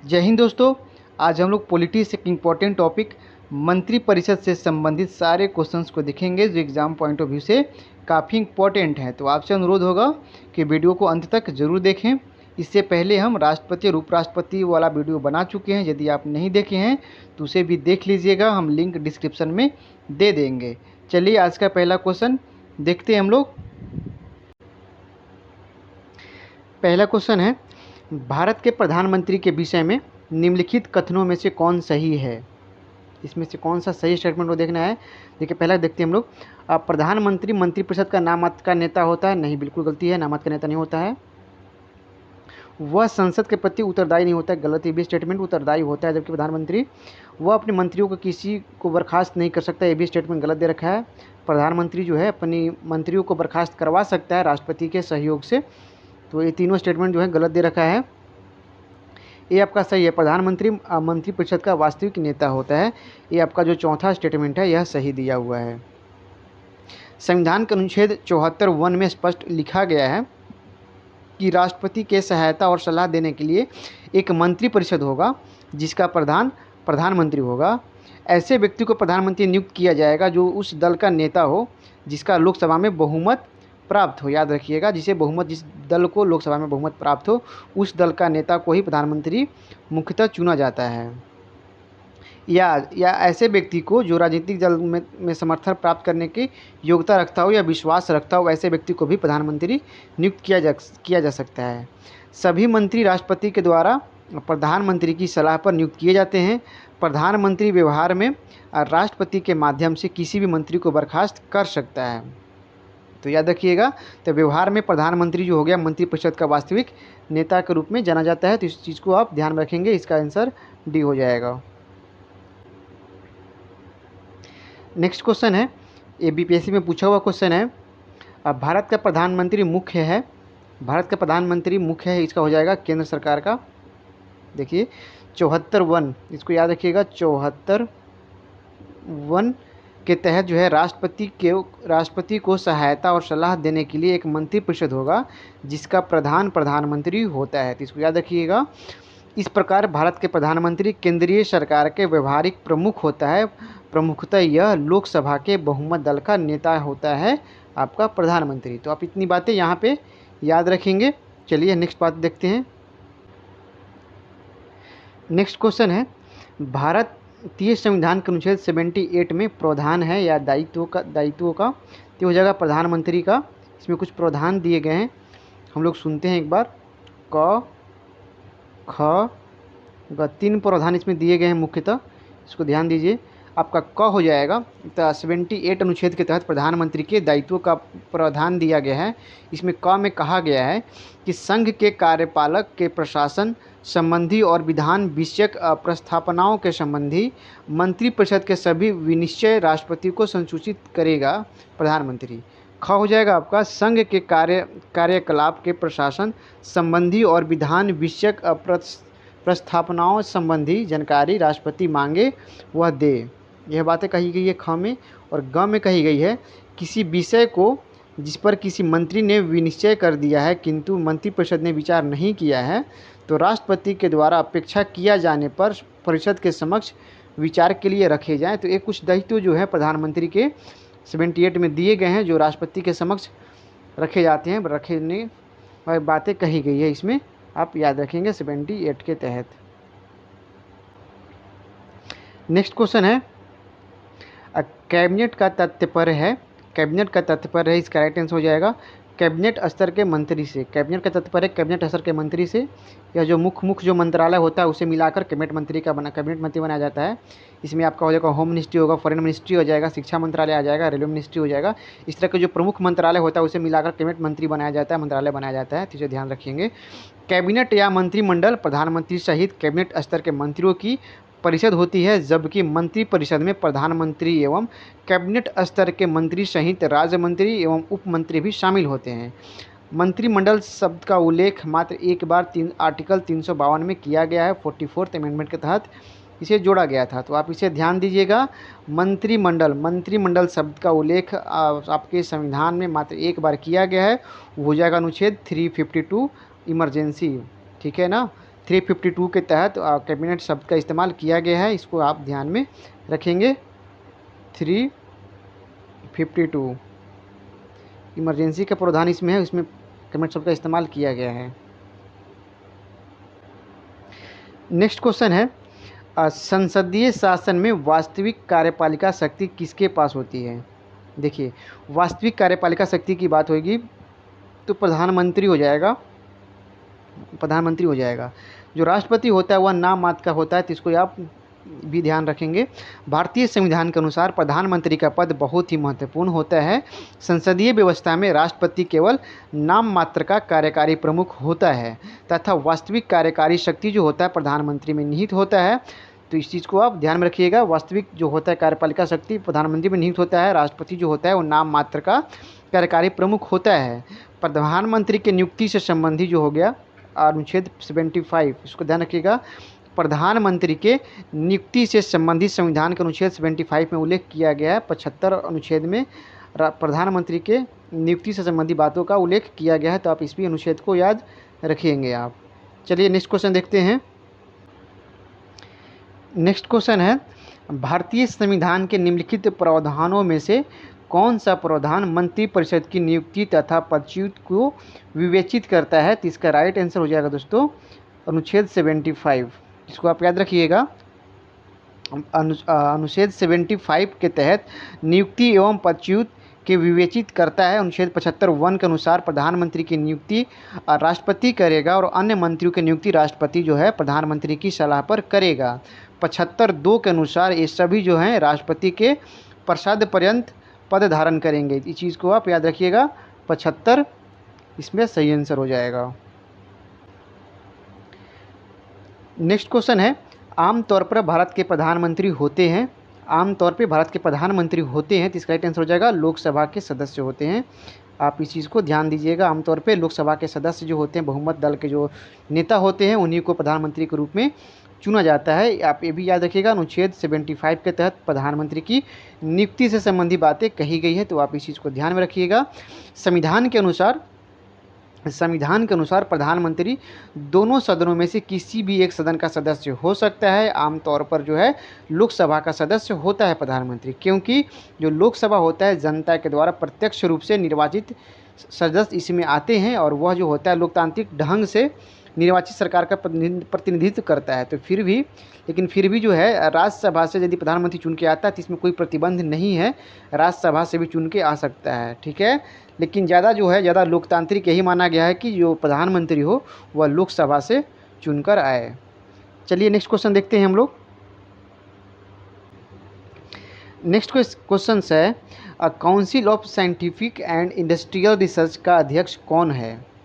जय हिंद दोस्तों। आज हम लोग पॉलिटी से एक इम्पॉर्टेंट टॉपिक मंत्रिपरिषद से संबंधित सारे क्वेश्चंस को देखेंगे जो एग्ज़ाम पॉइंट ऑफ व्यू से काफ़ी इम्पॉर्टेंट है। तो आपसे अनुरोध होगा कि वीडियो को अंत तक ज़रूर देखें। इससे पहले हम राष्ट्रपति और उपराष्ट्रपति वाला वीडियो बना चुके हैं, यदि आप नहीं देखे हैं तो उसे भी देख लीजिएगा, हम लिंक डिस्क्रिप्शन में दे देंगे। चलिए आज का पहला क्वेश्चन देखते हैं हम लोग। पहला क्वेश्चन है, भारत के प्रधानमंत्री के विषय में निम्नलिखित कथनों में से कौन सही है। इसमें से कौन सा सही स्टेटमेंट को देखना है। देखिए पहला देखते हैं हम लोग। प्रधानमंत्री मंत्रिपरिषद का नामांकित का नेता होता है, नहीं, बिल्कुल गलती है, नामांकित का नेता नहीं होता है। वह संसद के प्रति उत्तरदायी नहीं होता है, गलत। ये भी स्टेटमेंट उत्तरदायी होता है, जबकि प्रधानमंत्री वह अपने मंत्रियों को किसी को बर्खास्त नहीं कर सकता, ये भी स्टेटमेंट गलत दे रखा है। प्रधानमंत्री जो है अपनी मंत्रियों को बर्खास्त करवा सकता है राष्ट्रपति के सहयोग से। तो ये तीनों स्टेटमेंट जो है गलत दे रखा है। ये आपका सही है, प्रधानमंत्री मंत्रिपरिषद का वास्तविक नेता होता है। ये आपका जो चौथा स्टेटमेंट है यह सही दिया हुआ है। संविधान के अनुच्छेद 74(1) में स्पष्ट लिखा गया है कि राष्ट्रपति के सहायता और सलाह देने के लिए एक मंत्रिपरिषद होगा जिसका प्रधान प्रधानमंत्री होगा। ऐसे व्यक्ति को प्रधानमंत्री नियुक्त किया जाएगा जो उस दल का नेता हो जिसका लोकसभा में बहुमत प्राप्त हो। याद रखिएगा, जिस दल को लोकसभा में बहुमत प्राप्त हो उस दल का नेता को ही प्रधानमंत्री मुख्यतः चुना जाता है। या ऐसे व्यक्ति को जो राजनीतिक दल में समर्थन प्राप्त करने की योग्यता रखता हो या विश्वास रखता हो, ऐसे व्यक्ति को भी प्रधानमंत्री नियुक्त किया जा सकता है। सभी मंत्री राष्ट्रपति के द्वारा प्रधानमंत्री की सलाह पर नियुक्त किए जाते हैं। प्रधानमंत्री व्यवहार में राष्ट्रपति के माध्यम से किसी भी मंत्री को बर्खास्त कर सकता है। तो याद रखिएगा, तो व्यवहार में प्रधानमंत्री जो हो गया मंत्रिपरिषद का वास्तविक नेता के रूप में जाना जाता है। तो इस चीज़ को आप ध्यान में रखेंगे, इसका आंसर डी हो जाएगा। नेक्स्ट क्वेश्चन है, ये बीपीएससी में पूछा हुआ क्वेश्चन है। भारत का प्रधानमंत्री मुख्य है, इसका हो जाएगा केंद्र सरकार का। देखिए 74(1), इसको याद रखिएगा, 74(1) के तहत जो है राष्ट्रपति को सहायता और सलाह देने के लिए एक मंत्रिपरिषद होगा जिसका प्रधानमंत्री होता है। तो इसको याद रखिएगा। इस प्रकार भारत के प्रधानमंत्री केंद्रीय सरकार के व्यवहारिक प्रमुख होता है। प्रमुखतः यह लोकसभा के बहुमत दल का नेता होता है आपका प्रधानमंत्री। तो आप इतनी बातें यहाँ पे याद रखेंगे। चलिए नेक्स्ट बात देखते हैं। नेक्स्ट क्वेश्चन है, भारतीय संविधान के अनुच्छेद 78 में प्रावधान है या दायित्वों का, तो हो जाएगा प्रधानमंत्री का। इसमें कुछ प्रावधान दिए गए हैं, हम लोग सुनते हैं एक बार। क ख ग, 3 प्रावधान इसमें दिए गए हैं मुख्यतः, इसको ध्यान दीजिए। आपका क हो जाएगा, तो 78 अनुच्छेद के तहत प्रधानमंत्री के दायित्वों का प्रावधान दिया गया है। इसमें क में कहा गया है कि संघ के कार्यपालक के प्रशासन संबंधी और विधान विषयक प्रस्तावनाओं के संबंधी मंत्रिपरिषद के सभी विनिश्चय राष्ट्रपति को संसूचित करेगा प्रधानमंत्री। ख हो जाएगा आपका, संघ के कार्यकलाप के प्रशासन संबंधी और विधान विषयक प्रस्तावनाओं संबंधी जानकारी राष्ट्रपति मांगे वह दे। यह बातें कही गई है ख में। और ग में कही गई है, किसी विषय को जिस पर किसी मंत्री ने विनिश्चय कर दिया है किंतु मंत्रिपरिषद ने विचार नहीं किया है तो राष्ट्रपति के द्वारा अपेक्षा किया जाने पर परिषद के समक्ष विचार के लिए रखे जाएं। तो ये कुछ दायित्व जो है प्रधानमंत्री के 78 में दिए गए हैं जो राष्ट्रपति के समक्ष रखे जाते हैं, रखने वाली बातें कही गई है इसमें, आप याद रखेंगे 78 के तहत। नेक्स्ट क्वेश्चन है, कैबिनेट का तात्पर्य है, इसका राइट आंसर हो जाएगा कैबिनेट स्तर के मंत्री से। कैबिनेट का तात्पर्य कैबिनेट स्तर के मंत्री से, या जो मुख्य जो मंत्रालय होता है उसे मिलाकर कैबिनेट मंत्री बनाया जाता है। इसमें आपका हो जाएगा होम मिनिस्ट्री होगा, फॉरेन मिनिस्ट्री हो जाएगा, शिक्षा मंत्रालय आ जाएगा, रेलवे मिनिस्ट्री हो जाएगा। इस तरह के जो प्रमुख मंत्रालय होता है उसे मिलाकर कैबिनेट मंत्री बनाया जाता है, मंत्रालय बनाया जाता है। तो इसे ध्यान रखेंगे। कैबिनेट या मंत्रिमंडल प्रधानमंत्री सहित कैबिनेट स्तर के मंत्रियों की परिषद होती है, जबकि मंत्रिपरिषद में प्रधानमंत्री एवं कैबिनेट स्तर के मंत्री सहित राज्य मंत्री एवं उप मंत्री भी शामिल होते हैं। मंत्रिमंडल शब्द का उल्लेख मात्र एक बार आर्टिकल 352 में किया गया है, 44th अमेंडमेंट के तहत इसे जोड़ा गया था। तो आप इसे ध्यान दीजिएगा। मंत्रिमंडल शब्द का उल्लेख आपके संविधान में मात्र एक बार किया गया है, वो हो जाएगा अनुच्छेद 352 इमरजेंसी। ठीक है ना, 352 के तहत कैबिनेट शब्द का इस्तेमाल किया गया है, इसको आप ध्यान में रखेंगे। 352 इमरजेंसी का प्रावधान इसमें है, उसमें कैबिनेट शब्द का इस्तेमाल किया गया है। नेक्स्ट क्वेश्चन है, संसदीय शासन में वास्तविक कार्यपालिका शक्ति किसके पास होती है? देखिए, वास्तविक कार्यपालिका शक्ति की बात होगी तो प्रधानमंत्री हो जाएगा, प्रधानमंत्री हो जाएगा। जो राष्ट्रपति होता है वह नाम मात्र का होता है, तो इसको आप भी ध्यान रखेंगे। भारतीय संविधान के अनुसार प्रधानमंत्री का पद बहुत ही महत्वपूर्ण होता है। संसदीय व्यवस्था में राष्ट्रपति केवल नाम मात्र का कार्यकारी प्रमुख होता है तथा वास्तविक कार्यकारी शक्ति जो होता है प्रधानमंत्री में निहित होता है। तो इस चीज़ को आप ध्यान में रखिएगा। वास्तविक जो होता है कार्यपालिका शक्ति प्रधानमंत्री में निहित होता है, राष्ट्रपति जो होता है वो नाम मात्र का कार्यकारी प्रमुख होता है। प्रधानमंत्री के नियुक्ति से संबंधी जो हो गया अनुच्छेद 75, इसको ध्यान रखिएगा। प्रधानमंत्री के नियुक्ति से संबंधित संविधान के अनुच्छेद 75 में उल्लेख किया गया है। 75 अनुच्छेद में प्रधानमंत्री के नियुक्ति से संबंधित बातों का उल्लेख किया गया है, तो आप इस भी अनुच्छेद को याद रखेंगे आप। चलिए नेक्स्ट क्वेश्चन देखते हैं। नेक्स्ट क्वेश्चन है, भारतीय संविधान के निम्नलिखित प्रावधानों में से कौन सा प्रावधान मंत्रिपरिषद की नियुक्ति तथा पदच्युत को विवेचित करता है? तो इसका राइट आंसर हो जाएगा दोस्तों अनुच्छेद 75। इसको आप याद रखिएगा। अनुच्छेद 75 के तहत नियुक्ति एवं पदच्युत के विवेचित करता है। अनुच्छेद 75(1) के अनुसार प्रधानमंत्री की नियुक्ति राष्ट्रपति करेगा और अन्य मंत्रियों की नियुक्ति राष्ट्रपति जो है प्रधानमंत्री की सलाह पर करेगा। 75(2) के अनुसार ये सभी जो हैं राष्ट्रपति के प्रसाद पर्यंत पद धारण करेंगे। इस चीज़ को आप याद रखिएगा। 75 इसमें सही आंसर हो जाएगा। नेक्स्ट क्वेश्चन है, आमतौर पर भारत के प्रधानमंत्री होते हैं, आमतौर पे भारत के प्रधानमंत्री होते हैं, तो इसका राइट आंसर हो जाएगा लोकसभा के सदस्य होते हैं। आप इस चीज़ को ध्यान दीजिएगा। आमतौर पे लोकसभा के सदस्य जो होते हैं, बहुमत दल के जो नेता होते हैं, उन्हीं को प्रधानमंत्री के रूप में चुना जाता है। आप ये भी याद रखिएगा। अनुच्छेद 75 के तहत प्रधानमंत्री की नियुक्ति से संबंधी बातें कही गई है, तो आप इस चीज़ को ध्यान में रखिएगा। संविधान के अनुसार प्रधानमंत्री दोनों सदनों में से किसी भी एक सदन का सदस्य हो सकता है। आमतौर पर जो है लोकसभा का सदस्य होता है प्रधानमंत्री, क्योंकि जो लोकसभा होता है जनता के द्वारा प्रत्यक्ष रूप से निर्वाचित सदस्य इसमें आते हैं और वह जो होता है लोकतांत्रिक ढंग से निर्वाचित सरकार का प्रतिनिधित्व करता है। तो फिर भी जो है राज्यसभा से यदि प्रधानमंत्री चुन के आता है तो इसमें कोई प्रतिबंध नहीं है, राज्यसभा से भी चुन के आ सकता है, ठीक है। लेकिन ज़्यादा लोकतांत्रिक यही माना गया है कि जो प्रधानमंत्री हो वह लोकसभा से चुनकर आए। चलिए नेक्स्ट क्वेश्चन देखते हैं हम लोग। नेक्स्ट क्वेश्चन है, council of scientific and industrial research का अध्यक्ष कौन है?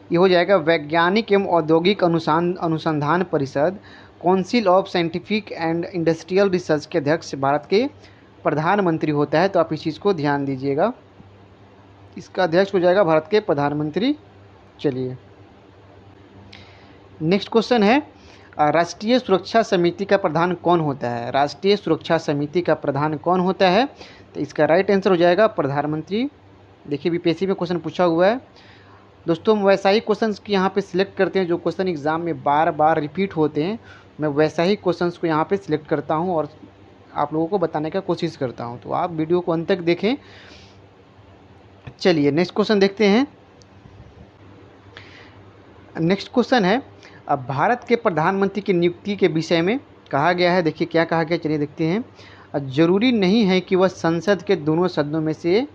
ये हो जाएगा वैज्ञानिक एवं औद्योगिक अनुसंधान परिषद। Council of scientific and industrial research के अध्यक्ष भारत के प्रधानमंत्री होता है, तो आप इस चीज़ को ध्यान दीजिएगा। इसका अध्यक्ष हो जाएगा भारत के प्रधानमंत्री। चलिए नेक्स्ट क्वेश्चन है, राष्ट्रीय सुरक्षा समिति का प्रधान कौन होता है? राष्ट्रीय सुरक्षा समिति का प्रधान कौन होता है? तो इसका राइट आंसर हो जाएगा प्रधानमंत्री। देखिए बीपीएससी में क्वेश्चन पूछा हुआ है दोस्तों। वैसा ही क्वेश्चन की यहाँ पे सिलेक्ट करते हैं जो क्वेश्चन एग्जाम में बार बार रिपीट होते हैं। मैं वैसा ही क्वेश्चन को यहाँ पे सिलेक्ट करता हूँ और आप लोगों को बताने का कोशिश करता हूँ, तो आप वीडियो को अंत तक देखें। चलिए नेक्स्ट क्वेश्चन देखते हैं। नेक्स्ट क्वेश्चन है, अब भारत के प्रधानमंत्री की नियुक्ति के विषय में कहा गया है। देखिए क्या कहा गया, चलिए देखते हैं। जरूरी नहीं है कि वह संसद के दोनों सदनों में से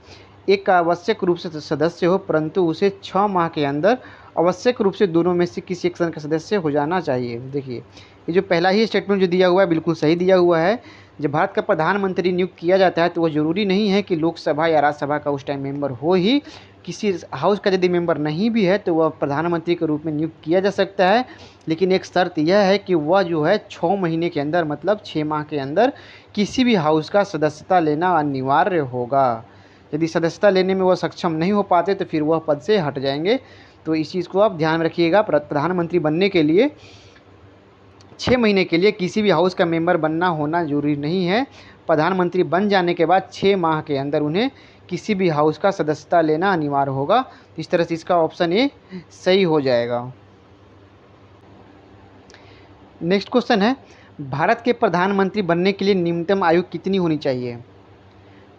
एक का आवश्यक रूप से सदस्य हो, परंतु उसे 6 माह के अंदर आवश्यक रूप से दोनों में से किसी एक सदन का सदस्य हो जाना चाहिए। देखिए ये जो पहला ही स्टेटमेंट जो दिया हुआ है बिल्कुल सही दिया हुआ है। जब भारत का प्रधानमंत्री नियुक्त किया जाता है तो वह ज़रूरी नहीं है कि लोकसभा या राज्यसभा का उस टाइम मेंबर हो ही। किसी हाउस का यदि मेंबर नहीं भी है तो वह प्रधानमंत्री के रूप में नियुक्त किया जा सकता है, लेकिन एक शर्त यह है कि वह जो है 6 महीने के अंदर मतलब 6 माह के अंदर किसी भी हाउस का सदस्यता लेना अनिवार्य होगा। यदि सदस्यता लेने में वह सक्षम नहीं हो पाते तो फिर वह पद से हट जाएंगे। तो इस चीज़ को आप ध्यान में रखिएगा। प्रधानमंत्री बनने के लिए 6 महीने के लिए किसी भी हाउस का मेंबर बनना होना जरूरी नहीं है। प्रधानमंत्री बन जाने के बाद 6 माह के अंदर उन्हें किसी भी हाउस का सदस्यता लेना अनिवार्य होगा। इस तरह से इसका ऑप्शन ए सही हो जाएगा। नेक्स्ट क्वेश्चन है, भारत के प्रधानमंत्री बनने के लिए न्यूनतम आयु कितनी होनी चाहिए?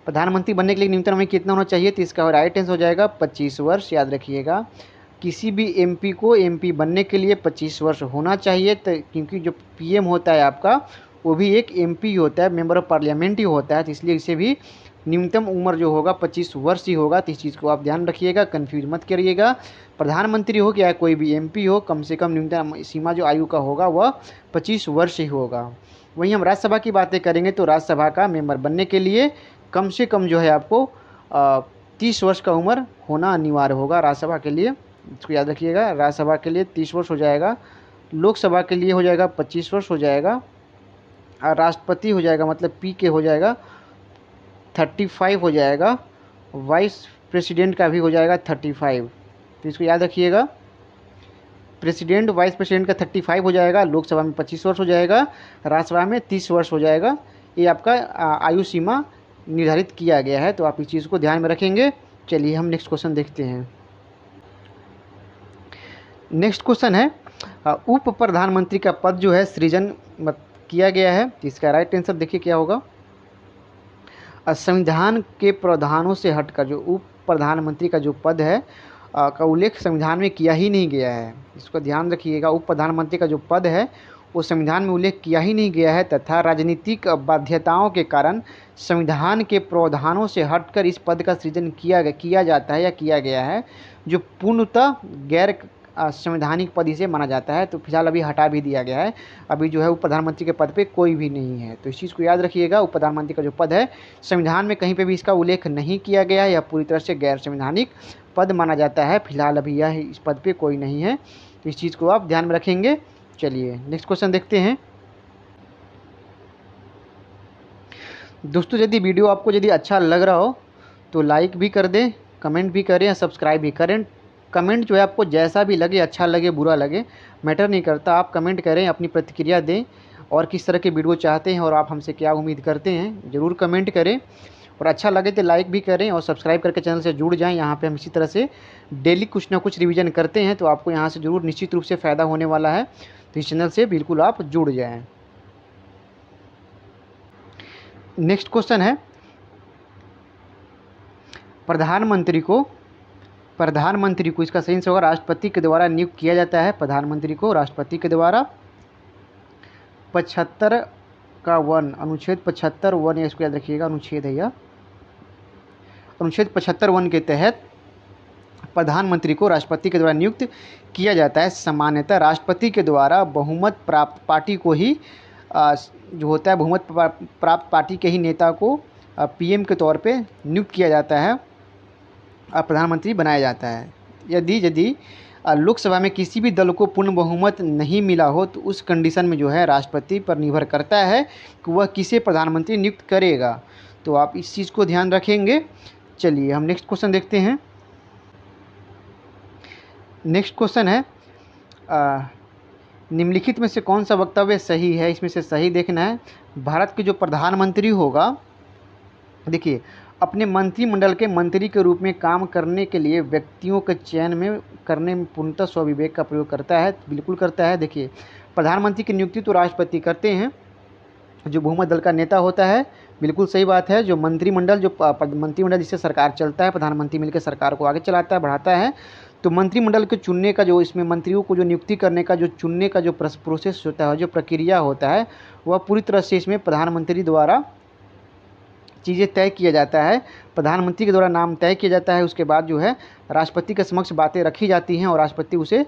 प्रधानमंत्री बनने के लिए न्यूनतम आयु कितना होना चाहिए? तो इसका राइट आंसर हो जाएगा 25 वर्ष। याद रखिएगा, किसी भी एमपी को एमपी बनने के लिए 25 वर्ष होना चाहिए। तो क्योंकि जो पीएम होता है आपका, वो भी एक एमपी होता है, मेंबर ऑफ पार्लियामेंट ही होता है, तो इसलिए इसे भी न्यूनतम उम्र जो होगा 25 वर्ष ही होगा। तो इस चीज़ को आप ध्यान रखिएगा, कन्फ्यूज मत करिएगा। प्रधानमंत्री हो या कोई भी एमपी हो, कम से कम न्यूनतम सीमा जो आयु का होगा वह 25 वर्ष ही होगा। वहीं हम राज्यसभा की बातें करेंगे तो राज्यसभा का मेंबर बनने के लिए कम से कम जो है आपको 30 वर्ष का उम्र होना अनिवार्य होगा राज्यसभा के लिए। इसको याद रखिएगा, राज्यसभा के लिए 30 वर्ष हो जाएगा, लोकसभा के लिए हो जाएगा 25 वर्ष हो जाएगा, और राष्ट्रपति हो जाएगा मतलब पी के हो जाएगा 35 हो जाएगा, वाइस प्रेसिडेंट का भी हो जाएगा 35। तो इसको याद रखिएगा, प्रेसिडेंट वाइस प्रेसिडेंट का 35 हो जाएगा, लोकसभा में 25 वर्ष हो जाएगा, राज्यसभा में 30 वर्ष हो जाएगा। ये आपका आयु सीमा निर्धारित किया गया है, तो आप इस चीज़ को ध्यान में रखेंगे। चलिए हम नेक्स्ट क्वेश्चन देखते हैं। नेक्स्ट क्वेश्चन है, उप प्रधानमंत्री का पद जो है सृजन किया गया है। इसका राइट आंसर देखिए क्या होगा। संविधान के प्रावधानों से हटकर जो उप प्रधानमंत्री का जो पद है का उल्लेख संविधान में किया ही नहीं गया है। इसको ध्यान रखिएगा, उप प्रधानमंत्री का जो पद है वो संविधान में उल्लेख किया ही नहीं गया है, तथा राजनीतिक बाध्यताओं के कारण संविधान के प्रावधानों से हटकर इस पद का सृजन किया जाता है या किया गया है, जो पूर्णतः गैर संवैधानिक पद इसे माना जाता है। तो फिलहाल अभी हटा भी दिया गया है, अभी जो है उप प्रधानमंत्री के पद पे कोई भी नहीं है। तो इस चीज़ को याद रखिएगा, उप प्रधानमंत्री का जो पद है संविधान में कहीं पे भी इसका उल्लेख नहीं किया गया है, या पूरी तरह से गैर संवैधानिक पद माना जाता है। फिलहाल अभी यह इस पद पे कोई नहीं है, तो इस चीज़ को आप ध्यान में रखेंगे। चलिए नेक्स्ट क्वेश्चन देखते हैं। दोस्तों यदि वीडियो आपको यदि अच्छा लग रहा हो तो लाइक भी कर दें, कमेंट भी करें, सब्सक्राइब भी करें। कमेंट जो है आपको जैसा भी लगे, अच्छा लगे बुरा लगे मैटर नहीं करता, आप कमेंट करें, अपनी प्रतिक्रिया दें, और किस तरह के वीडियो चाहते हैं और आप हमसे क्या उम्मीद करते हैं ज़रूर कमेंट करें। और अच्छा लगे तो लाइक भी करें और सब्सक्राइब करके चैनल से जुड़ जाएं। यहाँ पे हम इसी तरह से डेली कुछ ना कुछ रिवीजन करते हैं, तो आपको यहाँ से ज़रूर निश्चित रूप से फ़ायदा होने वाला है, तो इस चैनल से बिल्कुल आप जुड़ जाएँ। नेक्स्ट क्वेश्चन है, प्रधानमंत्री को इसका सही आंसर होगा राष्ट्रपति के द्वारा नियुक्त किया जाता है। प्रधानमंत्री को राष्ट्रपति के द्वारा 75 का 1 अनुच्छेद 75 1, इसको याद रखिएगा, अनुच्छेद है यह, अनुच्छेद 75 1 के तहत प्रधानमंत्री को राष्ट्रपति के द्वारा नियुक्त किया जाता है। सामान्यतः राष्ट्रपति के द्वारा बहुमत प्राप्त पार्टी को ही जो होता है बहुमत प्राप्त पार्टी के ही नेता को पीएम के तौर पे नियुक्त किया जाता है, प्रधानमंत्री बनाया जाता है। यदि लोकसभा में किसी भी दल को पूर्ण बहुमत नहीं मिला हो तो उस कंडीशन में जो है राष्ट्रपति पर निर्भर करता है कि वह किसे प्रधानमंत्री नियुक्त करेगा, तो आप इस चीज़ को ध्यान रखेंगे। चलिए हम नेक्स्ट क्वेश्चन देखते हैं। नेक्स्ट क्वेश्चन है, निम्नलिखित में से कौन सा वक्तव्य सही है? इसमें से सही देखना है। भारत के जो प्रधानमंत्री होगा, देखिए, अपने मंत्रिमंडल के मंत्री के रूप में काम करने के लिए व्यक्तियों के चयन करने में पूर्णतः स्वविवेक का प्रयोग करता है, बिल्कुल करता है। देखिए, प्रधानमंत्री की नियुक्ति तो राष्ट्रपति करते हैं, जो बहुमत दल का नेता होता है, बिल्कुल सही बात है। जो मंत्रिमंडल जिससे सरकार चलता है, प्रधानमंत्री मिलकर सरकार को आगे चलाता है, बढ़ाता है। तो मंत्रिमंडल के चुनने का जो, इसमें मंत्रियों को जो नियुक्ति करने का जो चुनने का जो प्रोसेस होता है, जो प्रक्रिया होता है, वह पूरी तरह से इसमें प्रधानमंत्री द्वारा चीज़ें तय किया जाता है, प्रधानमंत्री के द्वारा नाम तय किया जाता है। उसके बाद जो है राष्ट्रपति के समक्ष बातें रखी जाती हैं और राष्ट्रपति उसे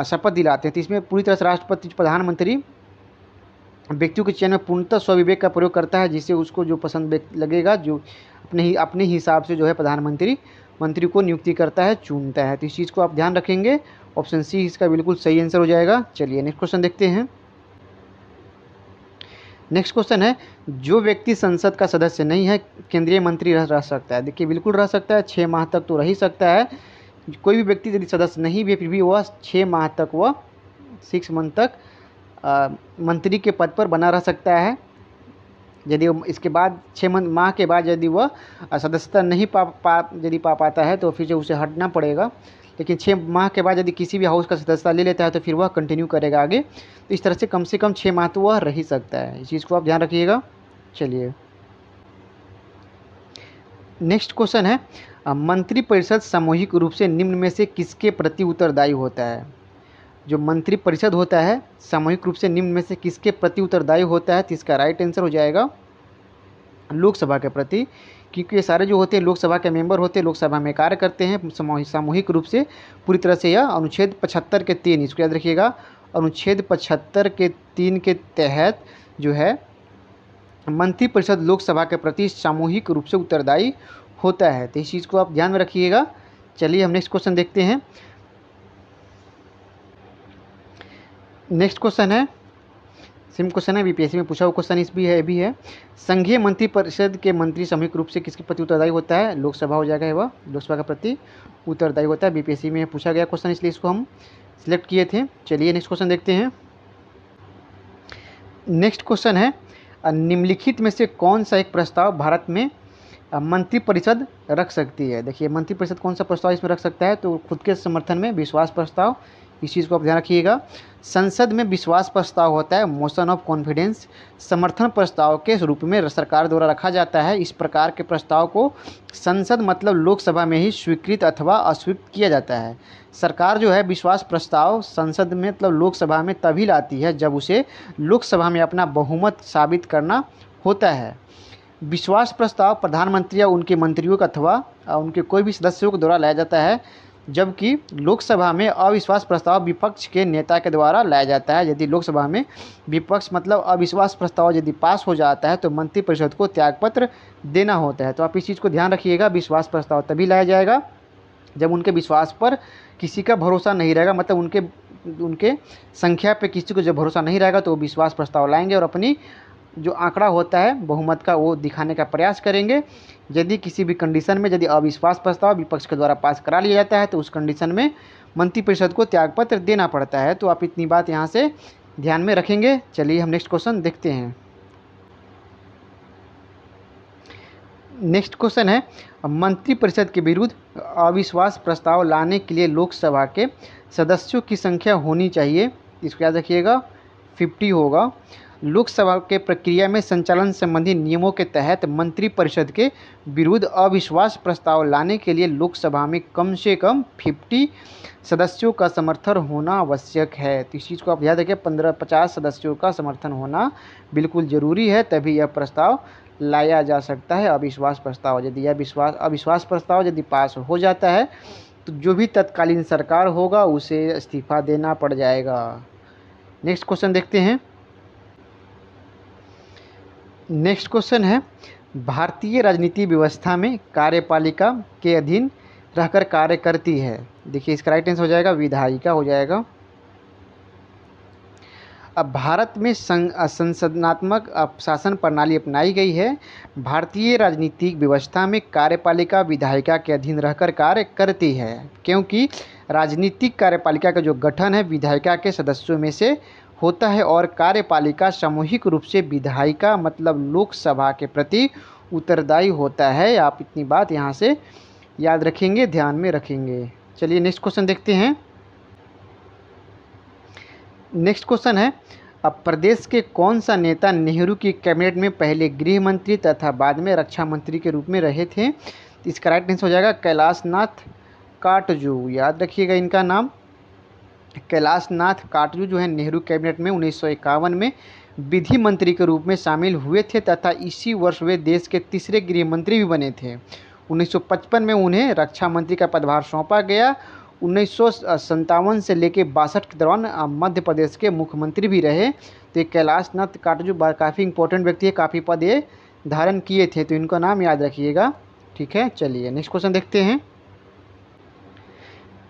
शपथ दिलाते हैं। तो इसमें पूरी तरह से राष्ट्रपति प्रधानमंत्री व्यक्तियों के चयन में पूर्णतः स्वविवेक का प्रयोग करता है, जिससे उसको जो पसंद लगेगा, जो अपने हिसाब से जो है प्रधानमंत्री मंत्री को नियुक्ति करता है, चुनता है। तो इस चीज़ को आप ध्यान रखेंगे। ऑप्शन सी इसका बिल्कुल सही आंसर हो जाएगा। चलिए नेक्स्ट क्वेश्चन देखते हैं। नेक्स्ट क्वेश्चन है, जो व्यक्ति संसद का सदस्य नहीं है केंद्रीय मंत्री रह सकता है? देखिए, बिल्कुल रह सकता है, 6 माह तक तो रह ही सकता है। कोई भी व्यक्ति यदि सदस्य नहीं भी है फिर भी वह 6 माह तक, वह 6 मंथ तक मंत्री के पद पर बना रह सकता है। यदि इसके बाद 6 माह के बाद यदि वह सदस्यता नहीं पा पाता है तो फिर उसे हटना पड़ेगा। लेकिन 6 माह के बाद यदि किसी भी हाउस का सदस्यता ले लेता है तो फिर वह कंटिन्यू करेगा आगे। तो इस तरह से कम 6 माह तो वह रह ही सकता है, इस चीज़ को आप ध्यान रखिएगा। चलिए नेक्स्ट क्वेश्चन है, मंत्रिपरिषद सामूहिक रूप से निम्न में से किसके प्रति उत्तरदायी होता है? जो मंत्रिपरिषद होता है सामूहिक रूप से निम्न में से किसके प्रति उत्तरदायी होता है? तो इसका राइट आंसर हो जाएगा लोकसभा के प्रति, क्योंकि ये सारे जो होते हैं लोकसभा के मेंबर होते हैं, लोकसभा में कार्य करते हैं सामूहिक रूप से पूरी तरह से। यह अनुच्छेद 75 के 3, इसको याद रखिएगा, अनुच्छेद 75 के 3 के तहत जो है मंत्रिपरिषद लोकसभा के प्रति सामूहिक रूप से उत्तरदायी होता है। तो इस चीज़ को आप ध्यान में रखिएगा। चलिए हम नेक्स्ट क्वेश्चन देखते हैं। नेक्स्ट क्वेश्चन है, सेम क्वेश्चन है, बीपीएससी में पूछा हुआ क्वेश्चन इस भी है। संघीय मंत्रिपरिषद के मंत्री सामूहिक रूप से किसके प्रति उत्तरदायी होता है? लोकसभा हो जाएगा, वह लोकसभा के प्रति उत्तरदायी होता है। बीपीएससी में पूछा गया क्वेश्चन, इसलिए इसको हम सिलेक्ट किए थे। चलिए नेक्स्ट क्वेश्चन देखते हैं। नेक्स्ट क्वेश्चन है, निम्नलिखित में से कौन सा एक प्रस्ताव भारत में मंत्रिपरिषद रख सकती है? देखिए मंत्रिपरिषद कौन सा प्रस्ताव इसमें रख सकता है? तो खुद के समर्थन में विश्वास प्रस्ताव, इस चीज़ को आप ध्यान रखिएगा। संसद में विश्वास प्रस्ताव होता है मोशन ऑफ कॉन्फिडेंस, समर्थन प्रस्ताव के रूप में सरकार द्वारा रखा जाता है। इस प्रकार के प्रस्ताव को संसद मतलब लोकसभा में ही स्वीकृत अथवा अस्वीकृत किया जाता है। सरकार जो है विश्वास प्रस्ताव संसद में मतलब लोकसभा में तभी लाती है जब उसे लोकसभा में अपना बहुमत साबित करना होता है। विश्वास प्रस्ताव प्रधानमंत्री या उनके मंत्रियों अथवा उनके कोई भी सदस्यों के द्वारा लाया जाता है, जबकि लोकसभा में अविश्वास प्रस्ताव विपक्ष के नेता के द्वारा लाया जाता है। यदि लोकसभा में विपक्ष मतलब अविश्वास प्रस्ताव यदि पास हो जाता है तो मंत्रिपरिषद को त्यागपत्र देना होता है। तो आप इस चीज़ को ध्यान रखिएगा, विश्वास प्रस्ताव तभी लाया जाएगा जब उनके विश्वास पर किसी का भरोसा नहीं रहेगा, मतलब उनके संख्या पे किसी को जब भरोसा नहीं रहेगा तो वो विश्वास प्रस्ताव लाएंगे और अपनी जो आंकड़ा होता है बहुमत का वो दिखाने का प्रयास करेंगे। यदि किसी भी कंडीशन में यदि अविश्वास प्रस्ताव विपक्ष के द्वारा पास करा लिया जाता है तो उस कंडीशन में मंत्रिपरिषद को त्यागपत्र देना पड़ता है। तो आप इतनी बात यहाँ से ध्यान में रखेंगे। चलिए हम नेक्स्ट क्वेश्चन देखते हैं। नेक्स्ट क्वेश्चन है, मंत्रिपरिषद के विरुद्ध अविश्वास प्रस्ताव लाने के लिए लोकसभा के सदस्यों की संख्या होनी चाहिए, इसको याद रखिएगा 50 होगा। लोकसभा के प्रक्रिया में संचालन संबंधी नियमों के तहत मंत्रिपरिषद के विरुद्ध अविश्वास प्रस्ताव लाने के लिए लोकसभा में कम से कम 50 सदस्यों का समर्थन होना आवश्यक है। तो इस चीज़ को आप याद रखिए, 50 सदस्यों का समर्थन होना बिल्कुल ज़रूरी है, तभी यह प्रस्ताव लाया जा सकता है अविश्वास प्रस्ताव। यदि यह अविश्वास प्रस्ताव यदि पास हो जाता है तो जो भी तत्कालीन सरकार होगा उसे इस्तीफा देना पड़ जाएगा। नेक्स्ट क्वेश्चन देखते हैं। नेक्स्ट क्वेश्चन है, भारतीय राजनीति व्यवस्था में कार्यपालिका के अधीन रहकर कार्य करती है। देखिए इसका राइट आंसर हो जाएगा विधायिका हो जाएगा। अब भारत में संसदनात्मक शासन प्रणाली अपनाई गई है। भारतीय राजनीतिक व्यवस्था में कार्यपालिका विधायिका के अधीन रहकर कार्य करती है, क्योंकि राजनीतिक कार्यपालिका का जो गठन है विधायिका के सदस्यों में से होता है और कार्यपालिका सामूहिक रूप से विधायिका मतलब लोकसभा के प्रति उत्तरदायी होता है। आप इतनी बात यहाँ से याद रखेंगे, ध्यान में रखेंगे। चलिए नेक्स्ट क्वेश्चन देखते हैं। नेक्स्ट क्वेश्चन है, अब प्रदेश के कौन सा नेता नेहरू की कैबिनेट में पहले गृह मंत्री तथा बाद में रक्षा मंत्री के रूप में रहे थे? इसका राइट आंसर हो जाएगा कैलाश नाथ काटजू, याद रखिएगा इनका नाम। कैलाश नाथ काटजू जो है नेहरू कैबिनेट में 1951 में विधि मंत्री के रूप में शामिल हुए थे तथा इसी वर्ष वे देश के तीसरे गृह मंत्री भी बने थे। 1955 में उन्हें रक्षा मंत्री का पदभार सौंपा गया। 1957 से लेकर 62 के दौरान मध्य प्रदेश के मुख्यमंत्री भी रहे। तो ये कैलाश नाथ काटजू काफ़ी इंपॉर्टेंट व्यक्ति है, काफ़ी पद ये धारण किए थे, तो इनका नाम याद रखिएगा, ठीक है। चलिए नेक्स्ट क्वेश्चन देखते हैं।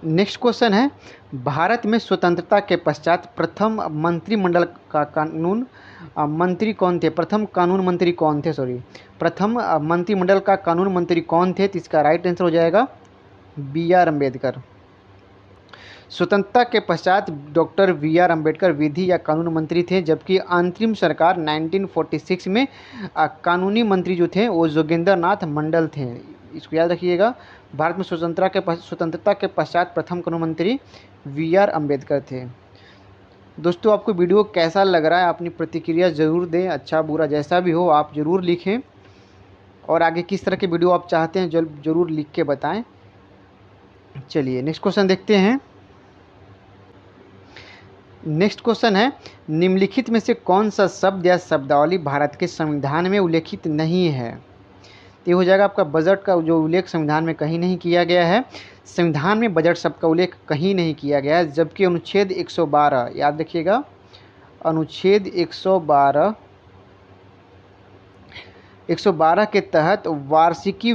नेक्स्ट क्वेश्चन है, भारत में स्वतंत्रता के पश्चात प्रथम मंत्रिमंडल का कानून मंत्री कौन थे? प्रथम कानून मंत्री कौन थे? प्रथम मंत्रिमंडल का कानून मंत्री कौन थे? तो इसका राइट आंसर हो जाएगा BR अम्बेडकर। स्वतंत्रता के पश्चात डॉक्टर BR अम्बेडकर विधि या कानून मंत्री थे, जबकि अंतरिम सरकार 1946 में कानूनी मंत्री जो थे वो जोगेंद्र नाथ मंडल थे। इसको याद रखिएगा। भारत में स्वतंत्रता के पश्चात प्रथम कानून मंत्री वी.आर. अम्बेडकर थे। दोस्तों, आपको वीडियो कैसा लग रहा है अपनी प्रतिक्रिया ज़रूर दें, अच्छा बुरा जैसा भी हो आप ज़रूर लिखें, और आगे किस तरह के वीडियो आप चाहते हैं ज़रूर लिख के बताएं। चलिए नेक्स्ट क्वेश्चन देखते हैं। नेक्स्ट क्वेश्चन है, निम्नलिखित में से कौन सा शब्द या शब्दावली भारत के संविधान में उल्लेखित नहीं है। ये हो जाएगा आपका बजट का जो उल्लेख संविधान में कहीं नहीं किया गया है। संविधान में बजट शब्द का उल्लेख कहीं नहीं किया गया है, जबकि अनुच्छेद 112, याद रखिएगा, अनुच्छेद 112 के तहत वार्षिकी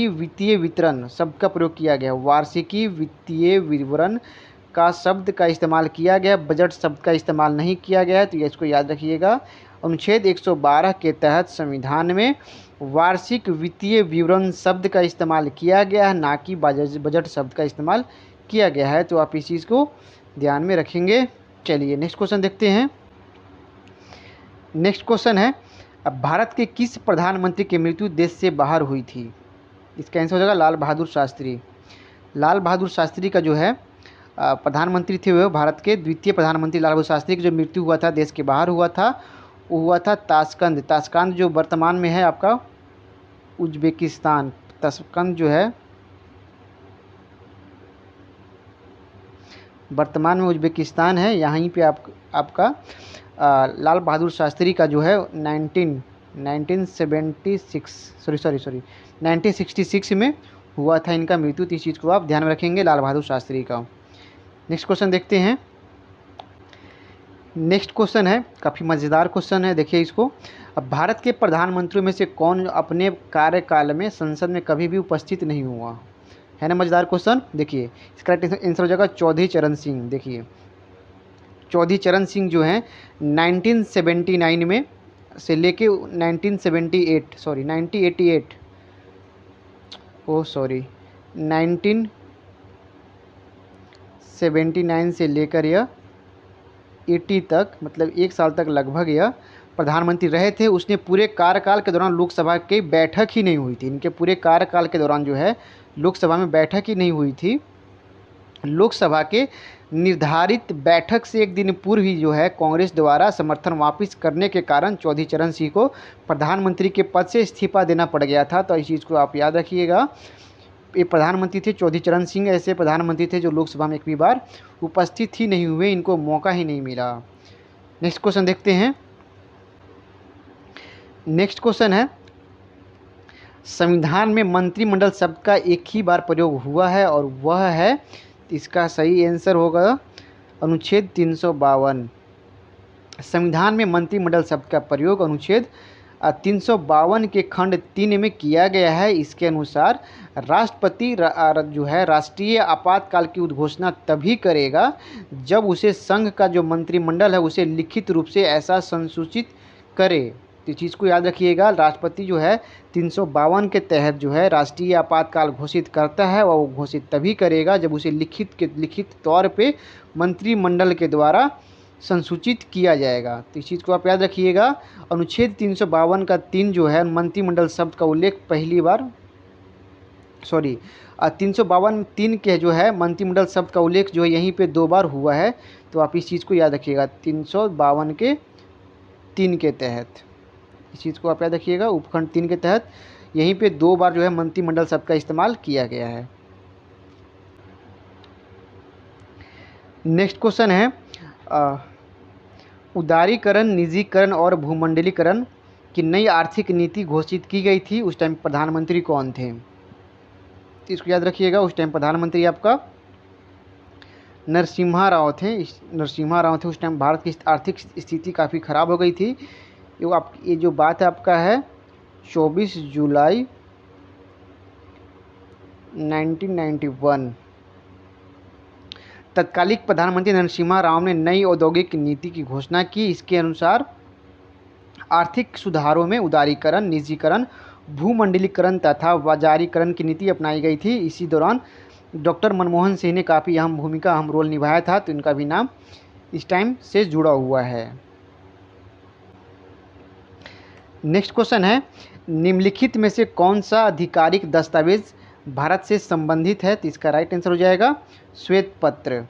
वित्तीय वितरण शब्द का प्रयोग किया गया। वार्षिकी वित्तीय विवरण का शब्द का इस्तेमाल किया गया, बजट शब्द का इस्तेमाल नहीं किया गया है, तो ये इसको याद रखिएगा। अनुच्छेद 112 के तहत संविधान में वार्षिक वित्तीय विवरण शब्द का इस्तेमाल किया गया है, ना कि बजट शब्द का इस्तेमाल किया गया है, तो आप इस चीज़ को ध्यान में रखेंगे। चलिए नेक्स्ट क्वेश्चन देखते हैं। नेक्स्ट क्वेश्चन है, अब भारत के किस प्रधानमंत्री की मृत्यु देश से बाहर हुई थी। इसका आंसर हो जाएगा लाल बहादुर शास्त्री। लाल बहादुर शास्त्री का जो है प्रधानमंत्री थे वह भारत के द्वितीय प्रधानमंत्री लाल बहादुर शास्त्री की जो मृत्यु हुआ था देश के बाहर हुआ था, वो हुआ था ताशकंद जो वर्तमान में है आपका उज्बेकिस्तान। ताशकंद जो है वर्तमान में उज्बेकिस्तान है, यहीं पे आपका लाल बहादुर शास्त्री का जो है 1966 में हुआ था इनका मृत्यु। तो इस चीज़ को आप ध्यान में रखेंगे, लाल बहादुर शास्त्री का। नेक्स्ट क्वेश्चन देखते हैं। नेक्स्ट क्वेश्चन है, काफ़ी मज़ेदार क्वेश्चन है, देखिए इसको। अब भारत के प्रधानमंत्रियों में से कौन अपने कार्यकाल में संसद में कभी भी उपस्थित नहीं हुआ है ना। मज़ेदार क्वेश्चन। देखिए इसका आंसर हो जाएगा चौधरी चरण सिंह। देखिए चौधरी चरण सिंह जो हैं 1979 में से लेके 1979 से लेकर यह 80 तक, मतलब 1 साल तक लगभग यह प्रधानमंत्री रहे थे। उसने पूरे कार्यकाल के दौरान लोकसभा की बैठक ही नहीं हुई थी। इनके पूरे कार्यकाल के दौरान जो है लोकसभा में बैठक ही नहीं हुई थी। लोकसभा के निर्धारित बैठक से एक दिन पूर्व ही जो है कांग्रेस द्वारा समर्थन वापस करने के कारण चौधरी चरण सिंह को प्रधानमंत्री के पद से इस्तीफा देना पड़ गया था। तो इस चीज़ को आप याद रखिएगा। ये प्रधानमंत्री थे चौधरी चरण सिंह, ऐसे प्रधानमंत्री थे जो लोकसभा में एक भी बार उपस्थित ही नहीं हुए, इनको मौका ही नहीं मिला। नेक्स्ट क्वेश्चन देखते हैं। नेक्स्ट क्वेश्चन है, संविधान में मंत्रिमंडल शब्द का एक ही बार प्रयोग हुआ है और वह है, इसका सही आंसर होगा अनुच्छेद 352। संविधान में मंत्रिमंडल शब्द का प्रयोग अनुच्छेद 352 के खंड 3 में किया गया है। इसके अनुसार राष्ट्रपति जो है राष्ट्रीय आपातकाल की उद्घोषणा तभी करेगा जब उसे संघ का जो मंत्रिमंडल है उसे लिखित रूप से ऐसा संसूचित करे। तो इस चीज़ को याद रखिएगा, राष्ट्रपति जो है 352 के तहत जो है राष्ट्रीय आपातकाल घोषित करता है और वो घोषित तभी करेगा जब उसे लिखित तौर पे मंत्रिमंडल के द्वारा संसूचित किया जाएगा। तो इस चीज़ को आप याद रखिएगा। अनुच्छेद 352 का 3 जो है मंत्रिमंडल शब्द का उल्लेख पहली बार 352 3 के जो है मंत्रिमंडल शब्द का उल्लेख जो है यहीं पे 2 बार हुआ है। तो आप इस चीज़ को याद रखिएगा, 352 के 3 के तहत इस चीज़ को आप याद रखिएगा। उपखंड 3 के तहत यहीं पे 2 बार जो है मंत्रिमंडल शब्द का इस्तेमाल किया गया है। नेक्स्ट क्वेश्चन है, उदारीकरण, निजीकरण और भूमंडलीकरण की नई आर्थिक नीति घोषित की गई थी, उस टाइम प्रधानमंत्री कौन थे। तो इसको याद रखिएगा, उस टाइम प्रधानमंत्री आपका नरसिम्हा राव थे। उस टाइम भारत की आर्थिक स्थिति काफ़ी ख़राब हो गई थी। ये जो बात है आपका है 24 जुलाई 1991। तत्कालिक प्रधानमंत्री नरसिम्हा राव ने नई औद्योगिक नीति की घोषणा की। इसके अनुसार आर्थिक सुधारों में उदारीकरण, निजीकरण, भूमंडलीकरण तथा बाजारीकरण की नीति अपनाई गई थी। इसी दौरान डॉक्टर मनमोहन सिंह ने काफ़ी अहम रोल निभाया था, तो इनका भी नाम इस टाइम से जुड़ा हुआ है। नेक्स्ट क्वेश्चन है, निम्नलिखित में से कौन सा आधिकारिक दस्तावेज भारत से संबंधित है? तो इसका राइट आंसर हो जाएगा श्वेत पत्र।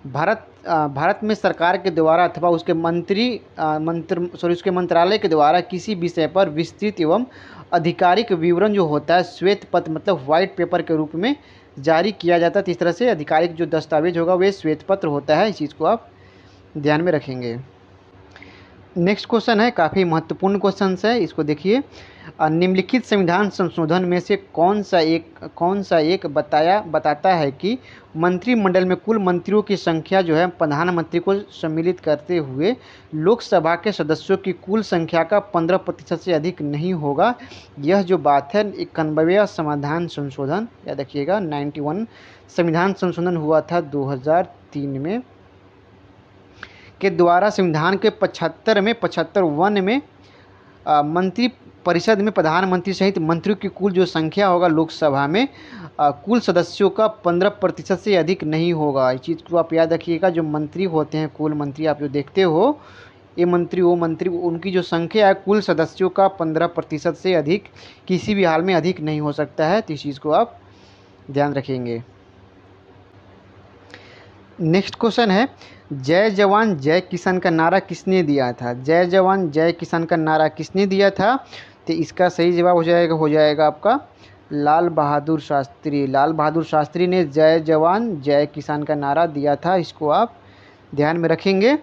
भारत में सरकार के द्वारा अथवा उसके उसके मंत्रालय के द्वारा किसी विषय पर विस्तृत एवं आधिकारिक विवरण जो होता है श्वेत पत्र मतलब व्हाइट पेपर के रूप में जारी किया जाता है। तो इस तरह से आधिकारिक जो दस्तावेज होगा वह श्वेत पत्र होता है। इस चीज़ को आप ध्यान में रखेंगे। नेक्स्ट क्वेश्चन है, काफ़ी महत्वपूर्ण क्वेश्चन है, इसको देखिए। निम्नलिखित संविधान संशोधन में से कौन सा एक बताता है कि मंत्रिमंडल में कुल मंत्रियों की संख्या जो है प्रधानमंत्री को सम्मिलित करते हुए लोकसभा के सदस्यों की कुल संख्या का 15% से अधिक नहीं होगा। यह जो बात है 91वां संविधान संशोधन, याद रखिएगा 91 संविधान संशोधन हुआ था 2003 में के द्वारा संविधान के 75 में मंत्री परिषद में प्रधानमंत्री सहित मंत्रियों की कुल जो संख्या होगा लोकसभा में कुल सदस्यों का 15% से अधिक नहीं होगा। इस चीज़ को आप याद रखिएगा। जो मंत्री होते हैं, कुल मंत्री आप जो देखते हो, ये मंत्री वो मंत्री, उनकी जो संख्या है कुल सदस्यों का 15% से अधिक किसी भी हाल में अधिक नहीं हो सकता है। तो इस चीज़ को आप ध्यान रखेंगे। नेक्स्ट क्वेश्चन है, जय जवान जय किसान का नारा किसने दिया था? जय जवान जय किसान का नारा किसने दिया था? तो इसका सही जवाब हो जाएगा आपका लाल बहादुर शास्त्री। लाल बहादुर शास्त्री ने जय जवान जय किसान का नारा दिया था। इसको आप ध्यान में रखेंगे।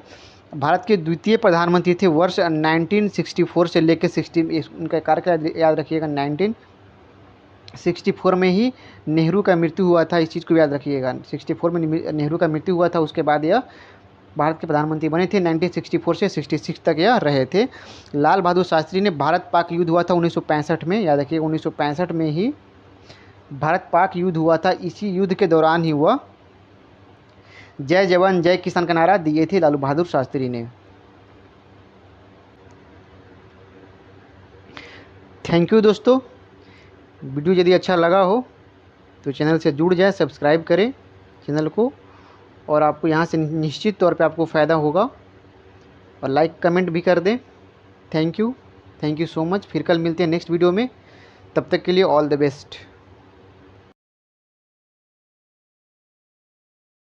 भारत के द्वितीय प्रधानमंत्री थे वर्ष 1964 से लेकर 60, उनका कार्यकाल याद रखिएगा 1964 में ही नेहरू का मृत्यु हुआ था। इस चीज़ को याद रखिएगा। 64 में नेहरू का मृत्यु हुआ था, उसके बाद यह भारत के प्रधानमंत्री बने थे। 1964 से 66 तक यह रहे थे। लाल बहादुर शास्त्री ने भारत पाक युद्ध हुआ था 1965 में, याद रखिएगा 1965 में ही भारत पाक युद्ध हुआ था। इसी युद्ध के दौरान ही हुआ जय जवान जय किसान का नारा दिए थे लालू बहादुर शास्त्री ने। थैंक यू दोस्तों। वीडियो यदि अच्छा लगा हो तो चैनल से जुड़ जाए, सब्सक्राइब करें चैनल को, और आपको यहाँ से निश्चित तौर पे आपको फ़ायदा होगा, और लाइक कमेंट भी कर दें। Thank you so much. फिर कल मिलते हैं नेक्स्ट वीडियो में, तब तक के लिए ऑल द बेस्ट।